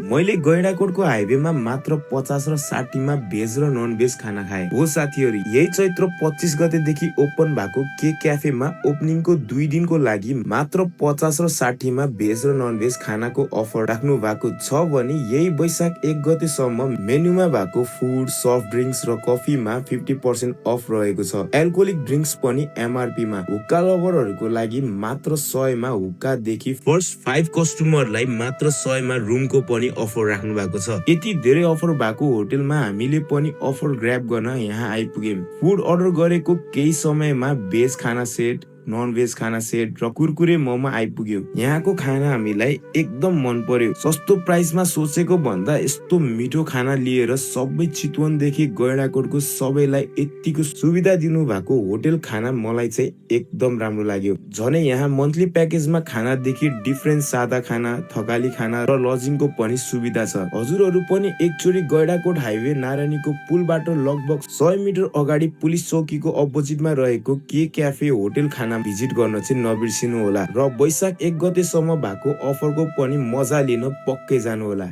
मैले गैंडाकोटको हाइवेमा मात्र 50 र 60 मा भेज र नन भेज खाना खाए। हो साथीहरु, यही चैत्र 25 गतेदेखि ओपन भएको के क्याफेमा ओपनिङको 2 दिनको लागि मात्र 50 र 60 मा भेज र नन भेज खानाको अफर राख्नु भएको छ भने यही वैशाख 1 गतेसम्म मेन्युमा भएको फुड, सफ्ट ड्रिंक्स र कफीमा 50% अफ रहेको छ। एल्कोहोलिक ड्रिंक्स पनि एमआरपी मा। हुक्का लभरहरूको लागि मात्र 100 मा हुक्का देखि फर्स्ट 5 कस्टमरलाई मात्र 100 मा रुमको पनि अफर राख्नु भएको छ। यति धेरै अफर भएको होटलमा हामीले पनि अफर ग्र्याब गर्न यहाँ आइपुग्यौं। फुड अर्डर गरेको केही समयमा भेज खाना सेट, नन भेज खाना सेट र कुरकुरे मोमो आइपुग्यो। यहाँको खाना हामीलाई एकदम मन पर्यो। सस्तो प्राइसमा सोचेको भन्दा यस्तो मिठो खाना लिएर सबै चितवनदेखि गैंडाकोटको सबैलाई यतिको सुविधा दिनु भएको होटल खाना मलाई चाहिँ एकदम राम्रो लाग्यो। झनै यहाँ मन्थली प्याकेजमा खानादेखि डिफ्रेन्ट सादा खाना, थकाली खाना र लजिङको पनि सुविधा छ। हजुरहरू पनि एकचोटि गैंडाकोट हाइवे नारायणीको पुलबाट लगभग 100 मिटर अगाडि पुलिस चौकीको अपोजिटमा रहेको के क्याफे होटल खाना भिजिट गर्न चाहिँ नबिर्सिनु होला र वैशाख 1 गतेसम्म भएको अफरको पनि मजा लिन पक्कै जानु होला।